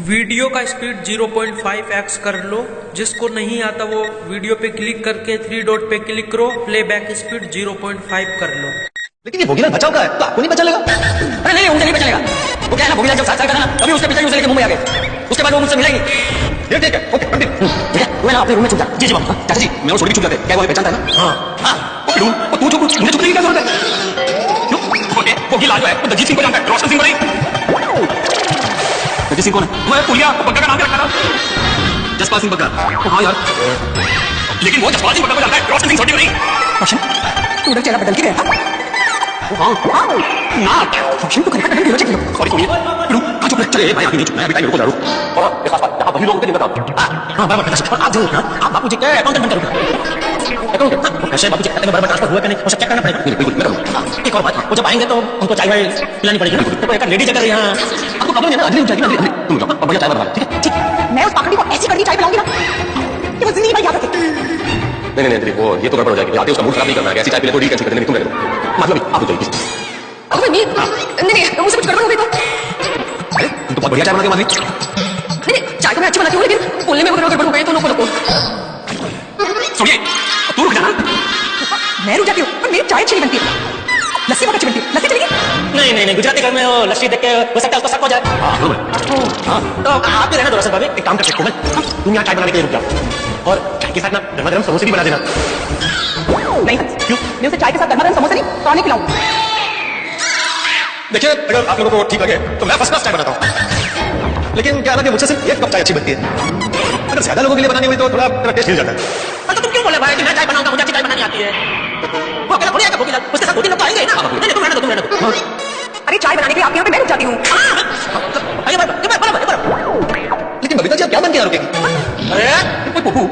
Video का speed 0.5x कर लो। जिसको नहीं आता वो वीडियो पे क्लिक करके 3 डॉट पे क्लिक करो, प्लेबैक स्पीड 0.5 कर लो। लेकिन ये भोगीलाल बचाव का है तो आपको नहीं बचा लेगा? अरे नहीं, उनसे नहीं बचा लेगा। वो क्या है ना, भोगीलाल जब 7 साल का था ना तभी उसके पिताजी उसे लेके मुंबई आ गए। उसके बाद वो मुझसे मिलेंगे। ठीक है, ओके, ठीक है। तू ना अपने रूम में छुप जा। जी बाबू। चाचा जी, मैं वो छोटी छुप जाते, क्या वो पहचानता है ना? हाँ, वो तू छुप, मुझे छुपने की क्या जरूरत है? भोगीलाल जो है वो दलजीत सिंह को जानता है, रोशन सिंह को नहीं। दलजीत सिंह कौन है? वो पुलिया बग्गा का नाम रखा था, जसपाल सिंह बग्गा। हाँ यार, लेकिन वो जसपाल सिंह बग्गा को जानता है, रोशन सिंह छोटी को नहीं। रोशन, तू उधर चेहरा बदल के गया। हाँ ना, रोशन तो करेक्ट है। सॉरी सॉरी, रुक, चुप रह। चले भाई, आगे नहीं चुप, मैं अभी टाइम रुको जरूर। और एक बात, यहाँ वही लोगों को नहीं बताओ। हाँ बराबर, आप जरूर ना, आप बाबूजी के अकाउंटेंट बनकर रुको। ऐसे बाबूजी खाते में बराबर ट्रांसफर हुआ कि नहीं, वो सब चेक करना पड़ेगा। बिल्कुल, मैं करूँगा। एक और बात, वो जब आएंगे तो उनको चाय वाय पिलानी पड़ेगी ना। तो एक लेडीज अगर यहाँ आपको प्रॉब्लम है ना, अगली जाएगी ना, तुम जाओ और बढ़िया चाय बना। ठीक है, ठीक। मैं उस पाखंडी को ऐसी करनी चाय पिलाऊंगी ना कि वो जिंदगी भर याद रखे। नहीं, वो ये तो गड़बड़ हो जाएगी। आते उसका मूड खराब नहीं करना है। ऐसी चाय पीने को डील कैंसिल करने, तुम रह दो। मतलब आप हो जाएगी। नहीं, मुझसे कुछ गड़बड़ हो गई तो? अरे तुम तो बहुत बढ़िया चाय बनाते हो माधवी। नहीं, चाय तो मैं अच्छी बनाती हूँ, लेकिन बोलने में गड़बड़ हो गई तो नको। सुनिए, तू रुक जाना। मैं रुक जाती हूँ, पर मेरी चाय अच्छी नहीं बनती है। लस्सी बहुत अच्छी बनती है। लस्सी चलेगी? नहीं, गुजराती घर में वो लस्सी देख के हो सकता है उसको शक हो जाए। हाँ, तो आप भी रहना दो रसन भाभी। एक काम करते कोमल, तुम यहाँ चाय बनाने के लिए रुक जाओ और चाय के साथ ना गर्मा गर्म समोसे भी बना देना। नहीं, क्यों? मैं उसे चाय के साथ गर्मा गर्म समोसे नहीं पानी पिलाऊंगा। देखिए, अगर आप लोगों को ठीक लगे तो मैं फर्स्ट क्लास चाय बनाता हूँ, लेकिन क्या ना कि मुझसे सिर्फ एक कप चाय अच्छी बनती है। अगर ज्यादा लोगों के लिए बनानी हुई तो थोड़ा टेस्ट हिल जाता है। तो तुम क्यों बोले भाई कि मैं चाय बनाऊंगा, मुझे अच्छी चाय बनानी आती है? वो अकेला थोड़ी आएगा भोगीलाल, उसके साथ 2-3 लोग तो आएंगे ना। नहीं, तुम रहने दो। अरे चाय बनाने के लिए आपके यहाँ पे मैं रुक जाती हूँ। लेकिन बबीता जी आप क्या बन के यहाँ रुकेगी? अरे पप्पू,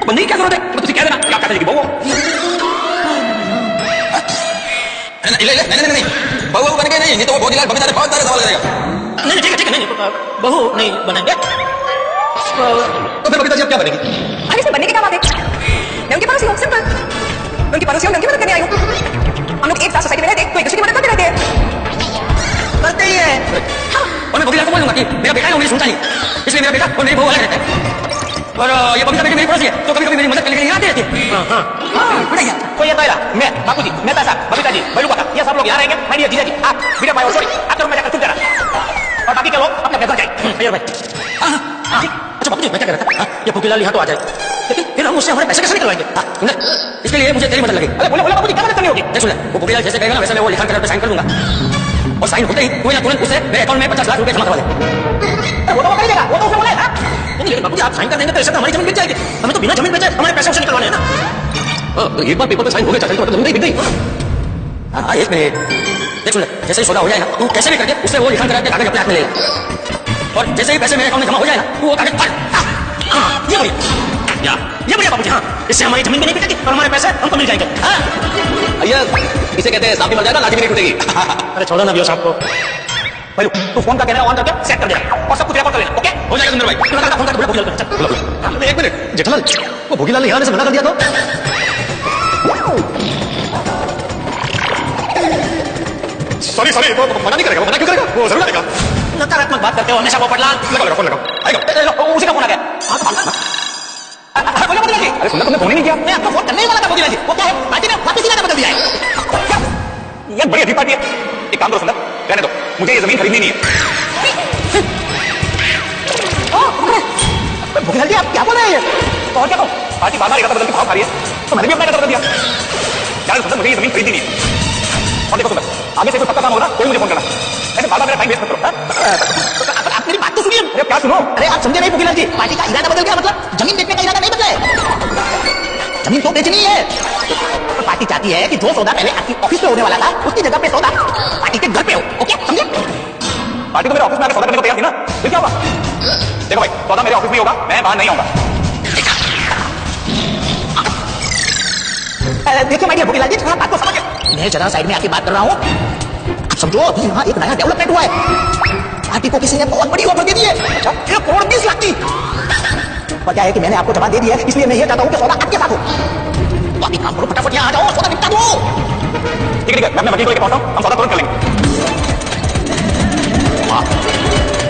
बनने की क्या जरूरत है? तुझे कह देना क्या कहने की बहू। नहीं, बहू बन गए नहीं तो वो भोगीलाल बबीता से बहुत सारे सवाल करेगा। नहीं, ठीक है, नहीं, बहू नहीं बनेंगे। तो फिर बबीता जी आप क्या बनेगी? अरे इसमें बनने की क्या बात है? मैं उनके पड़ोसी हूँ, सिंपल। मैं उनकी पड़ोसी हूँ, मैं उनकी मदद करने आई हूँ। हम लोग एक साथ सोसाइटी में रहते हैं तो एक दूसरे की मदद करते रहते हैं। करते ही है। और मैं भोगीलाल को बोलूंगा कि मेरा बेटा है वो मुझे सुनता नहीं, इसलिए मेरा बेटा और मेरी बहू अलग रहते हैं। और ये बबीता बेटी मेरी पड़ोसी है तो कभी मेरी मदद करने के लिए आती रहती है। तो ये पहला मैं, बाबूजी, मैं पैसा, बबीता जी, बलू काका, ये सब लोग यहाँ रहेंगे। मैं ये जीजा जी, आप वीडियो भाई और सॉरी, आप तो मैं जाकर चुप जाना और बाकी के लोग अपने घर जाए। अच्छा बाबूजी, मैं क्या कह रहा था, ये भोगीलाल यहाँ तो आ जाए, लेकिन फिर हम उससे हमारे पैसे कैसे निकलवाएंगे? इसके लिए मुझे तेरी मदद लगेगी। अरे बोले बाबूजी, क्या मदद करनी होगी? देख सुन, वो भोगीलाल जैसे कहेगा ना वैसे मैं वो लिखान करके साइन कर दूंगा और साइन होते ही कोई ना तुरंत उसे मेरे अकाउंट में 50 लाख रुपए जमा करवा दे। वो तो कर देगा, वो तो उसे बोले ना। लेकिन बाबूजी आप साइन कर देंगे तो ऐसे तो हमारी जमीन बिक जाएगी। हमें तो बिना जमीन बेचे हमारे पैसे उसे निकलवाने हैं ना। एक बार पेपर पे साइन हो गया चाचा तो जमीन बिक गई। हाँ, एक मिनट, देख सुन, जैसे ही सौदा हो जाएगा तू कैसे भी करके उससे वो लिखान करा के कागज अपने हाथ में लेगा और जैसे ही पैसे मेरे अकाउंट में जमा हो जाएगा वो कागज ये बढ़िया बाबूजी। हाँ, इससे हमारी जमीन भी नहीं बिकेगी और हमारे पैसे हमको मिल जाएंगे। भैया इसे कहते हैं सांप भी मर जाएगा लाठी भी नहीं टूटेगी। अरे छोड़ो ना भैया सांप को। भाई तू फोन का कैमरा ऑन करके सेट कर देना और सब कुछ रिकॉर्ड कर लेना। ओके, हो जाएगा सुंदर भाई। फोन करके बुला। एक मिनट जेठालाल, वो भोगीलाल ने यहाँ से मना कर दिया तो? सॉरी, वो मना नहीं करेगा। वो मना क्यों करेगा? वो जरूर करेगा। नकारात्मक बात करते हो हमेशा वो पटलाल। लगाओ, आएगा उसी का फोन आ गया। अरे सुनना, तुमने फोन ही नहीं किया। मैं आपको फोन करने ही वाला था भोगीलाल जी। वो क्या है, पार्टी ने वापस ही बदल दिया है। ये बड़ी अजीब पार्टी है। एक काम करो सुंदर, रहने दो, मुझे ये जमीन खरीदनी नहीं है। भोगीलाल जी आप क्या बोल रहे हैं? तो और क्या कहूँ, पार्टी बार-बार इरादा बदल के भाव खा रही है तो मैंने भी अपना इरादा बदल दिया। यार सुंदर, मुझे ये जमीन खरीदनी नहीं है। और देखो सुंदर, आगे से कोई पक्का काम होगा कोई मुझे फोन करना, ऐसे बार-बार मेरा टाइम वेस्ट मत करो। आप मेरी बात तो सुनिए। अरे क्या सुनो? अरे आप समझे नहीं भोगीलाल जी, पार्टी का इरादा बदल गया मतलब जमीन बेचने का इरादा नहीं बदला। जमीन तो बेचनी है। पार्टी चाहती है कि जो सौदा पहले आपकी ऑफिस पे होने वाला था उसकी जगह पे सौदा पार्टी के घर पे हो। ओके, समझे? पार्टी तो मेरे ऑफिस में आकर सौदा करने को तैयार थी ना, फिर क्या होगा? देखो भाई, सौदा मेरे ऑफिस में होगा, मैं बाहर नहीं आऊंगा। देखिए माय डियर भोगीलाल जी, थोड़ा बात को समझिए। मैं जरा साइड में आके बात कर रहा हूँ। आप समझो अभी यहाँ एक नया डेवलपमेंट हुआ है। पार्टी को किसी ने बहुत बड़ी ऑफर दे दी है। 1,20,00,000 की। और क्या है कि मैंने आपको जवाब दे दी है, इसलिए मैं ये चाहता हूँ कि सौदा आपके साथ हो। तो अभी काम करो, फटाफट यहाँ आ जाओ, सौदा निपटा दो। ठीक है, मैं अपने वकील को लेकर पहुंचता हूँ, हम सौदा तुरंत कर लेंगे।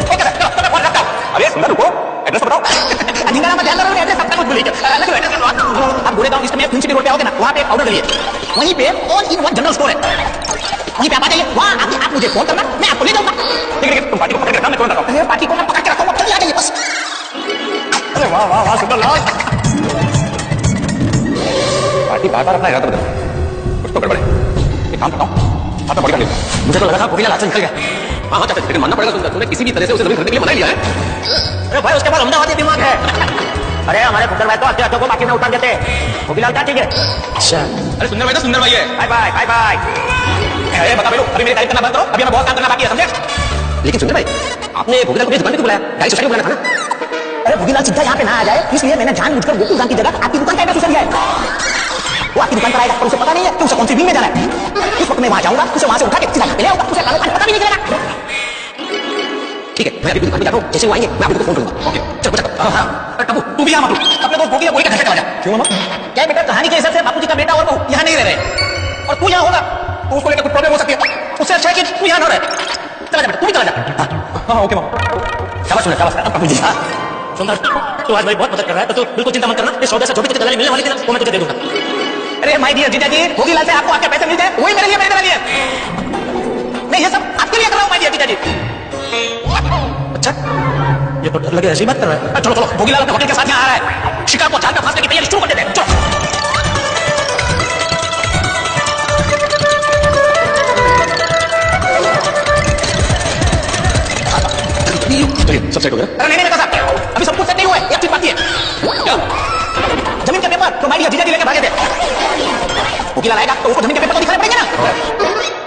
ओके सर, चलो मैं फोन रखता हूँ। अरे एड्रेस बताओ। झिंगाना में ध्यान करो, एड्रेस सबका कुछ भूलिए। एड्रेस बताओ। आप गोरेगांव ईस्ट में प्रिंसिपल रोड पे आओगे ना, वहाँ पे एक पाउडर गली है, वहीं पे all in one general store है, वहीं पे आप आ जाइए। वहाँ आके आप मुझे फोन करना, मैं आपको ले जाऊंगा। ठीक है, तुम पार्टी को पकड़ के रखना, मैं तुरंत आता हूँ। पार्टी को मैं पकड़ के रखूंगा, चलिए आ जाइए बस। अरे वाह वाह वाह, सुंदर लाल। पार्टी बार बार अपना इरादा बदल, कुछ तो गड़बड़ है। एक काम करता हूँ, हाथ में बॉडी कर लेता हूँ। मुझे तो लगा था भोगीलाल हाथ से निकल गया। हाँ हाँ चाचा, लेकिन मानना पड़ेगा सुंदर, तूने किसी भी तरह से उसे जमीन खरीदने के लिए मना ही लिया है। अरे भाई उसके बाद अहमदाबादी दिमाग है। अरे हमारे सुंदर भाई तो अच्छे अच्छों को बाकी में उतार देते। भोगीलाल क्या ठीक है? अच्छा, अरे सुंदर भाई तो सुंदर भाई है। Bye bye bye bye. अरे बता भाई, अभी मेरी तारीफ करना बंद करो, अभी हमें बहुत काम करना बाकी है, समझे? लेकिन सुंदर भाई, आपने भोगीलाल को मेरी दुकान पे क्यों बुलाया? गाड़ी सोसाइटी में बुलाना था ना। अरे भोगीलाल सीधा यहाँ पे ना आ जाए, इसलिए मैंने जानबूझकर गोकुल दुकान की जगह आपकी दुकान का एड्रेस उसे दिया है। वो आपकी दुकान पर आएगा और उसे पता नहीं है कि उसे कौन सी विंग में जाना है। उस वक्त मैं वहां जाऊंगा, उसे वहां से उठा के सीधा ले आऊंगा, उसे पता भी नहीं चलेगा। ठीक है, मैं अभी दुकान पे जाता हूँ, जैसे वो आएंगे मैं आपको फोन करूंगा। ओके, चलो चलो। हाँ टप्पू, तू भी यहाँ मत, अपने दोस्त भोगी को घर से चला जा। क्यों मामा? क्या है बेटा, कहानी के हिसाब से बापूजी का बेटा और बहू यहाँ नहीं रह रहे, और तू यहाँ होगा तो उसको लेकर कुछ प्रॉब्लम हो सकती है। उससे अच्छा है कि तू यहाँ न रहे। चला जा बेटा, तू भी चला जा। हाँ ओके मामा। शाबाश सुना, शाबाश बापू जी। सुंदर, तू आज भाई बहुत मदद कर रहा है, तो तू बिल्कुल चिंता मत करना। इस सौदे से छोटी छोटी दलाली मिलने वाली थी ना, वो मैं तुझे दे दूंगा। अरे माय डियर जीजा जी, भोगीलाल से आपको आपके पैसे मिल जाए, वही मेरे लिए मेरे लिए है। मैं ये सब आपके लिए कर रहा हूँ माय डियर जीजा जी। अच्छा, ये तो डर लगे ऐसी बात कर रहा है। चलो चलो, भोगीलाल अपने होटल के साथ यहाँ आ रहा है, शिकार को जाल में फंसने की तैयारी शुरू कर देते हैं। चलो सब सेट हो गया? अरे नहीं नहीं साहब, अभी सब कुछ सेट नहीं हुआ है, एक चीज बाकी है। क्या? जमीन के पेपर तो माय डियर जीजा जी लेके भागे थे। भोगीलाल आएगा तो उसको जमीन के पेपर तो दिखाने पड़ेंगे ना।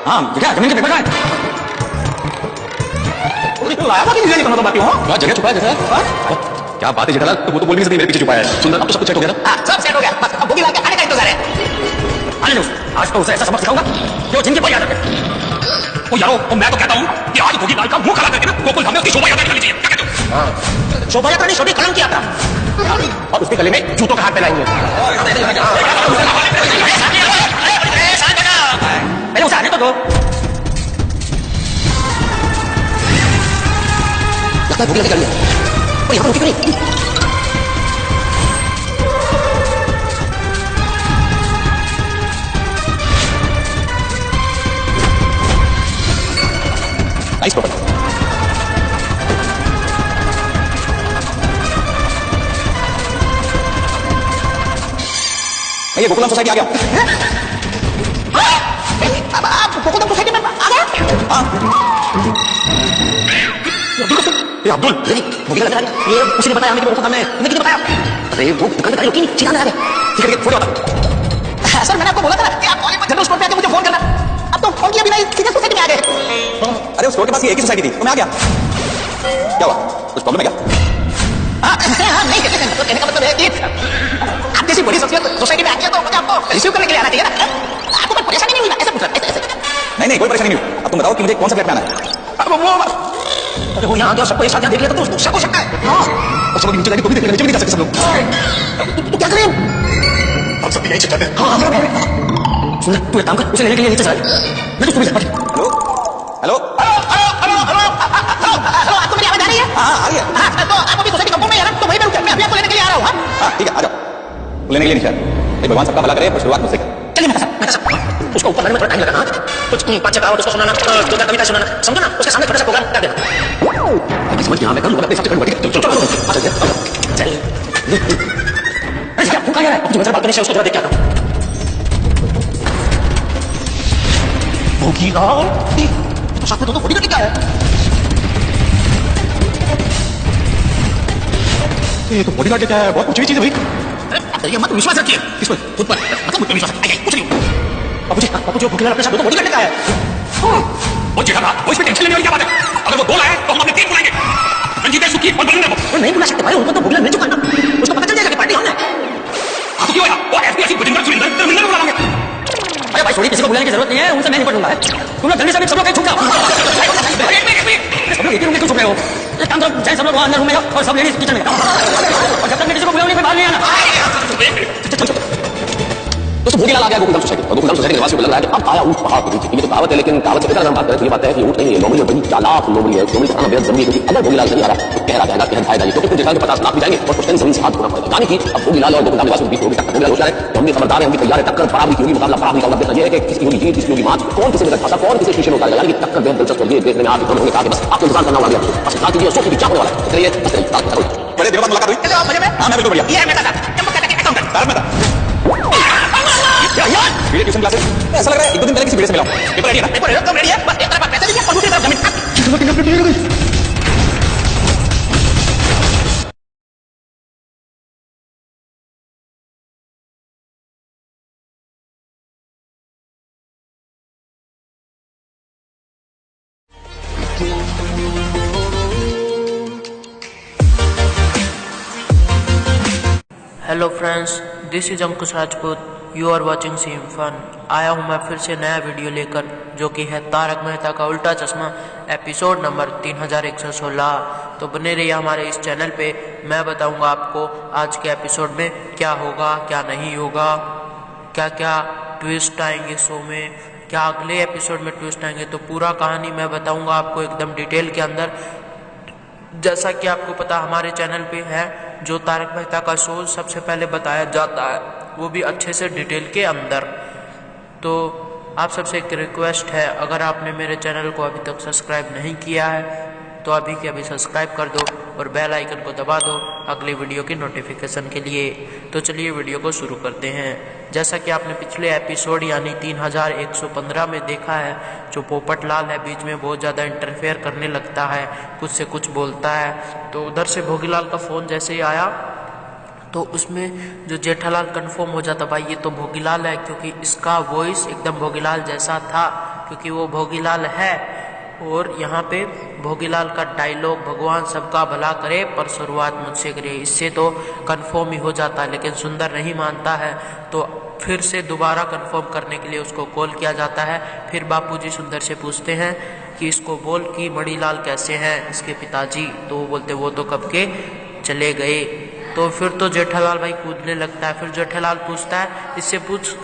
हाँ क्या जमीन के पेपर है? लाया बाकी नहीं करना तो बाकी हो। क्या जगह छुपाया जैसा? क्या बात है जेठालाल, तो वो तो बोल भी नहीं सकती मेरे पीछे छुपाया है। सुंदर, अब तो सब कुछ सेट हो गया ना? हाँ सब सेट हो गया, बस अब भोगीलाल के आने का इंतजार है। आने दो, आज तो उसे ऐसा सबक सिखाऊंगा कि वो जिंदगी भर याद रखे। ओ यारो, तो मैं तो कहता हूँ कि आज भोगीलाल का मुंह खड़ा करके ना गोकुल धाम में उसकी शोभा यात्रा निकालनी चाहिए। क्या कहते हो? शोभा यात्रा नहीं, छोटी कलम की यात्रा, और उसके गले में जूतों का हाथ पहनाएंगे। पहले उसे आने तो दो। लगता है भोगीलाल की गाड़ी है, और यहाँ पर रुकी क्यों नहीं? Nice property. ये गोकुलम सोसाइटी आ गया। अब आप गोकुलम सोसाइटी में आ गए? हाँ। ये अब्दुल, भोगीलाल लगा दिया। ये उसी ने बताया हमें कि गोकुलम में, इन्हें किसने बताया? अरे वो दुकान का लोग चिढ़ा रहा है। ठीक है, फोन आता। सर मैंने आपको बोला था ना कि आप कॉलेज में जनरल स्टोर पे आके मुझे फोन करना। अब तो फोन किया बिना ही सीधे सोसाइटी में आ गए। अरे उस स्टोर के पास ये एक ही सोसाइटी थी, तो मैं आ गया। क्या हुआ, कुछ प्रॉब्लम है क्या? हाँ नहीं, तो कहने का मतलब है कि आप जैसी बड़ी शख्सियत सोसाइटी में आ गया तो मुझे आपको रिसीव करने के लिए आना चाहिए ना। आपको कोई परेशानी नहीं हुई ना, ऐसे पूछ रहा है। नहीं कोई परेशानी नहीं हुई। अब तुम बताओ कि मुझे कौन सा फ्लैट में आना है? अरे वो यहाँ तो सबको एक साथ देख लिया तो शक हो सकता है। हाँ, और सब नीचे जाके तो भी देख लेंगे, नीचे भी नहीं जा सकते सब लोग। तो क्या करें? हम सब यहीं चलते हैं। हाँ सुन, तू एक काम कर, उसे लेने के लिए नीचे चला मैं तो हेलो आपको मेरी आवाज आ रही है? हाँ आ रही है। हाँ तो आप अभी सोसाइटी कंपाउंड में है ना, तो वहीं पे रुक, मैं अभी आपको लेने के लिए आ रहा हूँ। हाँ ठीक है, आ जाओ। लेने के लिए नहीं शायद, भगवान सबका भला करे, पर शुरुआत मुझसे कर। चलिए मैं उसको ऊपर लाने में थोड़ा टाइम लगा। कुछ 5-6 कहावत उसको सुनाना, 2 कविता सुनाना, समझो ना, उसके सामने थोड़ा सा प्रोग्राम कर देना। समझ यहाँ मैं कर लूँगा, अपने हिसाब से करूँगा। चलो चल तू कहाँ जा रहा है? जो बालकनी से उसको जरा देख के आता हूँ। भोगीलाल तो साथ में तो बॉडी क्या है? ये तो बॉडीगार्ड क्या है? बहुत ऊंची चीज है भाई। अरे ये मत विश्वास रखिए। किस पर? खुद पर, मतलब मुझ पर विश्वास रखिए। कुछ नहीं। बाबू जी भोगीलाल अपने साथ तो बॉडीगार्ड का है। वो जेठालाल, वो इसमें टेंशन लेने वाली क्या बात है? अगर वो 2 लाए तो हम अपने 3 बुलाएंगे। रंजीत है, सुखी और बलिंदर को। नहीं बुला सकते भाई, उनको तो भोगीलाल मिल चुका ना, उसको पता चल जाएगा कि पार्टी हमने। आप तो क्यों आया? वो ऐसी बलिंदर सुरेंद्र मिलने बुला लेंगे। अरे भाई छोड़ी, किसी को बुलाने की जरूरत नहीं है, उनसे मैं निपट लूंगा। तुम लोग जल्दी से सब लोग छुप जाओ। सब लोग एक ही रूम में क्यों छुप रहे हो? एक काम करो, जाए सब लोग वहाँ अंदर रूम में जाओ और सब लेडीज किचन में। और जब तक मैं किसी को बुलाऊंगी कोई बाहर नहीं आना। तो भोगीलाल आ गया गोकुलधाम सोसाइटी, और गोकुलधाम सोसाइटी के निवासियों को लग रहा है कि अब आया ऊँट पहाड़ के नीचे। ये तो कहावत है, लेकिन कहावत से बेहतर हम बात करें तो ये बात है कि ऊँट नहीं है, लोमड़ी और बड़ी चालाक लोमड़ी है। लोमड़ी का खाना बेहद जरूरी है, क्योंकि अगर भोगीलाल नहीं आ रहा तो कह रहा जाएगा कि जाएगा ये, क्योंकि कुछ जेठालाल के 50 लाख भी जाएंगे और कुछ दिन जमीन से हाथ धोना पड़ेगा। यानी कि अब भोगीलाल और गोकुलधाम निवास में 20 करोड़ की टक्कर। भोगीलाल होशियार है, तो हम भी खबरदार है, हम भी तैयार है, टक्कर बराबरी की होगी, मुकाबला बराबरी का मतलब ये है कि किसकी होगी जीत, किसकी होगी मात, कौन किसे खाता, कौन किसे शीशे में उतारेगा। यानी कि टक्कर बेहद दिलचस्प होगी। देखने में आप उन्होंने कहा कि बस आपको इंतजार करना होगा, बस इंतजार कीजिए, सोचिए क्या होने वाला है। चलिए बड़े देर बाद मुलाकात हुई। चलो आप मजे में। हाँ मैं बिल्कुल बढ़िया। ये है मेरा दादा, चंपक कहता है काउंटर। तारक मेहता मेरे ट्यूशन क्लासेस ऐसा लग रहा है 1-2 दिन पहले किसी बेड़े से मिला हूं। पेपर रेडी है ना? पेपर एकदम रेडी है, बस एक तरफ पैसे दीजिए और दूसरी तरफ जमीन। Hello friends, this is Ankush Rajput. You are watching seem fun. आया हूँ मैं फिर से नया वीडियो लेकर, जो कि है तारक मेहता का उल्टा चश्मा एपिसोड नंबर 3116। तो बने रहिए हमारे इस चैनल पे। मैं बताऊंगा आपको आज के एपिसोड में क्या होगा, क्या नहीं होगा, क्या क्या ट्विस्ट आएंगे शो में, क्या अगले एपिसोड में ट्विस्ट आएंगे। तो पूरा कहानी मैं बताऊंगा आपको एकदम डिटेल के अंदर। जैसा कि आपको पता हमारे चैनल पे है जो तारक मेहता का शो सबसे पहले बताया जाता है, वो भी अच्छे से डिटेल के अंदर। तो आप सबसे एक रिक्वेस्ट है, अगर आपने मेरे चैनल को अभी तक सब्सक्राइब नहीं किया है तो अभी के अभी सब्सक्राइब कर दो और बेल आइकन को दबा दो अगली वीडियो की नोटिफिकेशन के लिए। तो चलिए वीडियो को शुरू करते हैं। जैसा कि आपने पिछले एपिसोड यानी 3115 में देखा है, जो पोपट लाल है बीच में बहुत ज़्यादा इंटरफेयर करने लगता है, कुछ से कुछ बोलता है। तो उधर से भोगीलाल का फ़ोन जैसे ही आया तो उसमें जो जेठालाल कंफर्म हो जाता, भाई ये तो भोगीलाल है, क्योंकि इसका वॉइस एकदम भोगीलाल जैसा था, क्योंकि वो भोगीलाल है। और यहाँ पे भोगीलाल का डायलॉग, भगवान सबका भला करे पर शुरुआत मुझसे करे, इससे तो कंफर्म ही हो जाता है। लेकिन सुंदर नहीं मानता है, तो फिर से दोबारा कंफर्म करने के लिए उसको कॉल किया जाता है। फिर बापूजी सुंदर से पूछते हैं कि इसको बोल कि मणिलाल कैसे हैं, इसके पिताजी। तो वो बोलते वो तो कब के चले गए। तो फिर तो जेठालाल भाई कूदने लगता है। फिर जेठालाल पूछता है, इससे पूछ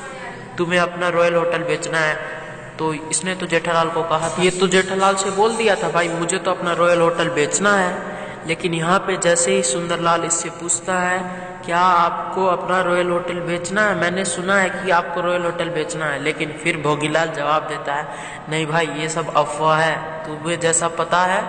तुम्हें अपना रॉयल होटल बेचना है। तो इसने तो जेठालाल को कहा था, ये तो जेठालाल से बोल दिया था भाई मुझे तो अपना रॉयल होटल बेचना है। लेकिन यहाँ पे जैसे ही सुंदरलाल इससे पूछता है क्या आपको अपना रॉयल होटल बेचना है, मैंने सुना है कि आपको रॉयल होटल बेचना है। लेकिन फिर भोगीलाल जवाब देता है, नहीं भाई ये सब अफवाह है, तुम्हें जैसा पता है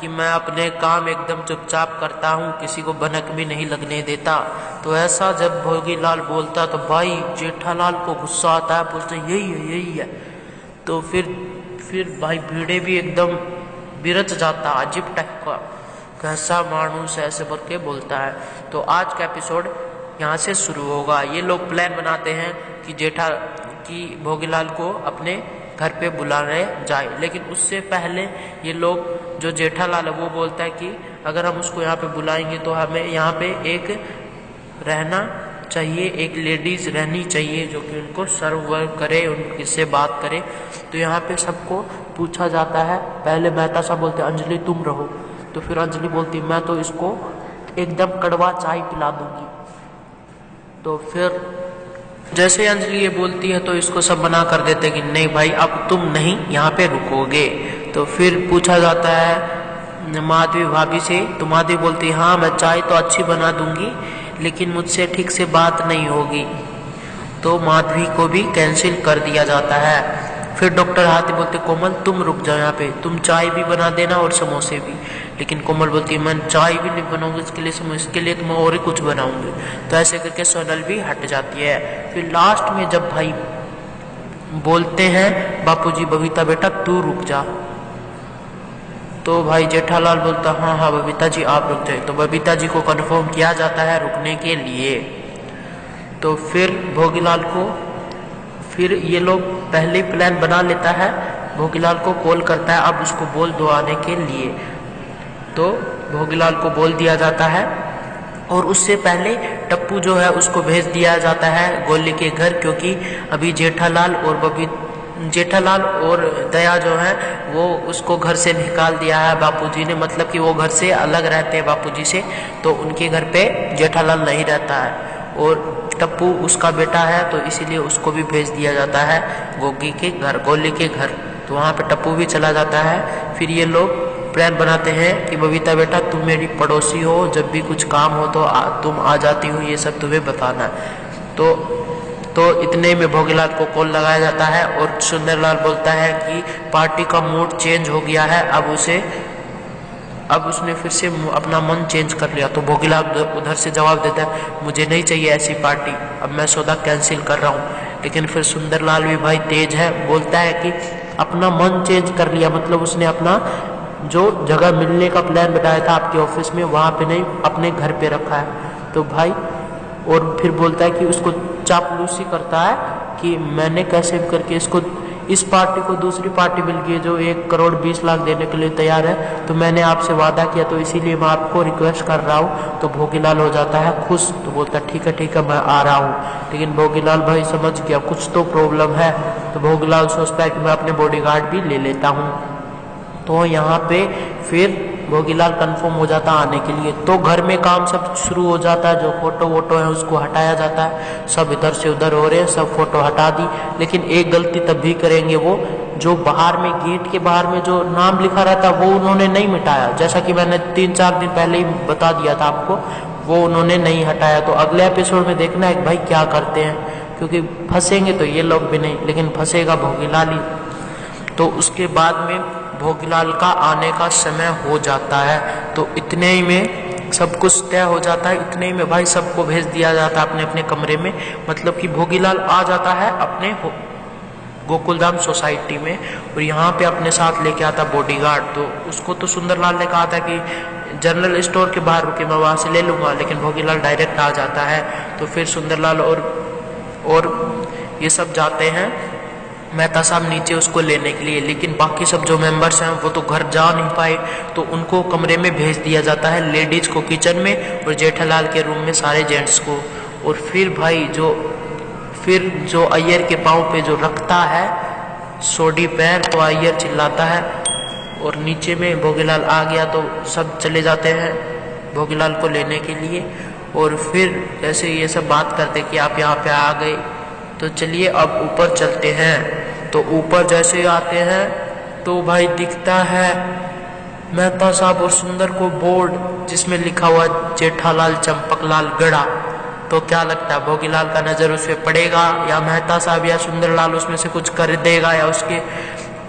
कि मैं अपने काम एकदम चुपचाप करता हूँ, किसी को भनक भी नहीं लगने देता। तो ऐसा जब भोगीलाल बोलता तो भाई जेठालाल को गुस्सा आता है, बोलते यही है। तो फिर भाई भीड़े भी एकदम बिरच जाता, अजीब टाइप का कैसा मानूस ऐसे बोल के बोलता है। तो आज का एपिसोड यहाँ से शुरू होगा। ये लोग प्लान बनाते हैं कि भोगीलाल को अपने घर पे बुलाने जाए। लेकिन उससे पहले ये लोग, जो जेठालाल है वो बोलता है कि अगर हम उसको यहाँ पे बुलाएंगे तो हमें यहाँ पे एक रहना चाहिए, एक लेडीज रहनी चाहिए जो कि उनको सर्व वर्व करे, उनसे बात करे। तो यहाँ पे सबको पूछा जाता है। पहले मेहता साहब बोलते अंजलि तुम रहो, तो फिर अंजलि बोलती मैं तो इसको एकदम कड़वा चाय पिला दूंगी। तो फिर जैसे ही अंजलि ये बोलती है तो इसको सब मना कर देते कि नहीं भाई अब तुम नहीं यहाँ पे रुकोगे। तो फिर पूछा जाता है माधवी भाभी से, तो माधवी बोलती है हाँ मैं चाय तो अच्छी बना दूंगी लेकिन मुझसे ठीक से बात नहीं होगी। तो माधवी को भी कैंसिल कर दिया जाता है। फिर डॉक्टर हाथी बोलते कोमल तुम रुक जाओ यहाँ पे, तुम चाय भी बना देना और समोसे भी। लेकिन कोमल बोलती है मैं चाय भी नहीं बनाऊंगी, इसके लिए तो मैं और ही कुछ बनाऊंगी। तो ऐसे करके सोनल भी हट जाती है। फिर लास्ट में जब भाई बोलते हैं बापूजी बबीता बेटा तू रुक जा, तो भाई जेठालाल बोलता हाँ बबीता जी आप रुक जाए। तो बबीता जी को कन्फर्म किया जाता है रुकने के लिए। तो फिर भोगीलाल को, फिर ये लोग पहले प्लान बना लेता है, भोगीलाल को कॉल करता है अब उसको बोल दो आने के लिए। तो भोगीलाल को बोल दिया जाता है और उससे पहले टप्पू जो है उसको भेज दिया जाता है गोली के घर, क्योंकि अभी जेठालाल और दया जो है वो उसको घर से निकाल दिया है बापूजी ने, मतलब कि वो घर से अलग रहते हैं बापूजी से। तो उनके घर पे जेठालाल नहीं रहता है और टप्पू उसका बेटा है, तो इसीलिए उसको भी भेज दिया जाता है गोली के घर। तो वहाँ पे टप्पू भी चला जाता है। फिर ये लोग प्लान बनाते हैं कि बबीता बेटा तुम मेरी पड़ोसी हो, जब भी कुछ काम हो तो तुम आ जाती हो, ये सब तुम्हें बताना। तो इतने में भोगीलाल को कॉल लगाया जाता है और सुंदरलाल बोलता है कि पार्टी का मूड चेंज हो गया है, अब उसने फिर से अपना मन चेंज कर लिया। तो भोगीलाल उधर से जवाब देता है मुझे नहीं चाहिए ऐसी पार्टी, अब मैं सौदा कैंसिल कर रहा हूँ। लेकिन फिर सुंदरलाल भी भाई तेज है, बोलता है कि अपना मन चेंज कर लिया मतलब उसने अपना जो जगह मिलने का प्लान बताया था आपके ऑफिस में वहाँ पे नहीं, अपने घर पे रखा है। तो भाई और फिर बोलता है कि उसको चापलूसी करता है कि मैंने कैसे करके इस पार्टी को दूसरी पार्टी मिल गई जो 1,20,00,000 देने के लिए तैयार है, तो मैंने आपसे वादा किया तो इसीलिए मैं आपको रिक्वेस्ट कर रहा हूँ। तो भोगीलाल हो जाता है खुश, तो बोलता है ठीक है मैं आ रहा हूँ। लेकिन भोगीलाल भाई समझ गया कुछ तो प्रॉब्लम है, तो भोगीलाल सोचता है कि मैं अपने बॉडीगार्ड भी ले लेता हूँ। तो यहाँ पे फिर भोगीलाल कंफर्म हो जाता आने के लिए। तो घर में काम सब शुरू हो जाता है, जो फोटो वोटो है उसको हटाया जाता है, सब इधर से उधर हो रहे हैं, सब फोटो हटा दी। लेकिन एक गलती तब भी करेंगे वो, जो बाहर में गेट के बाहर में जो नाम लिखा रहता है वो उन्होंने नहीं मिटाया, जैसा कि मैंने 3-4 दिन पहले ही बता दिया था आपको, वो उन्होंने नहीं हटाया। तो अगले एपिसोड में देखना है भाई क्या करते हैं, क्योंकि फंसेंगे तो ये लोग भी नहीं, लेकिन फंसेगा भोगीलाल ही। तो उसके बाद में भोगीलाल का आने का समय हो जाता है। तो इतने ही में सब कुछ तय हो जाता है, इतने ही में भाई सबको भेज दिया जाता है अपने अपने कमरे में। मतलब कि भोगीलाल आ जाता है अपने गोकुलधाम सोसाइटी में और यहाँ पे अपने साथ लेके आता बॉडीगार्ड। तो उसको तो सुंदरलाल ने कहा था कि जनरल स्टोर के बाहर रुके मैं वहाँ से ले लूँगा, लेकिन भोगीलाल डायरेक्ट आ जाता है। तो फिर सुंदरलाल और ये सब जाते हैं मेहता साहब नीचे उसको लेने के लिए, लेकिन बाकी सब जो मेंबर्स हैं वो तो घर जा नहीं पाए, तो उनको कमरे में भेज दिया जाता है, लेडीज को किचन में और जेठालाल के रूम में सारे जेंट्स को। और फिर भाई जो अय्यर के पाँव पे जो रखता है सोडी पैर, तो अय्यर चिल्लाता है और नीचे में भोगीलाल आ गया, तो सब चले जाते हैं भोगीलाल को लेने के लिए। और फिर जैसे ये सब बात करते कि आप यहाँ पे आ गए, तो चलिए अब ऊपर चलते हैं। तो ऊपर जैसे आते हैं तो भाई दिखता है मेहता साहब और सुंदर को बोर्ड जिसमें लिखा हुआ जेठालाल चंपकलाल गढ़ा। तो क्या लगता है भोगीलाल का नजर उस पर पड़ेगा या मेहता साहब या सुंदरलाल उसमें से कुछ कर देगा या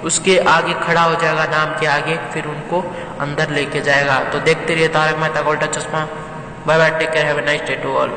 उसके आगे खड़ा हो जाएगा नाम के आगे, फिर उनको अंदर लेके जाएगा। तो देखते रहिए तारक मेहता का Ulta Chashma. Bye bye, take care, have a nice day to all.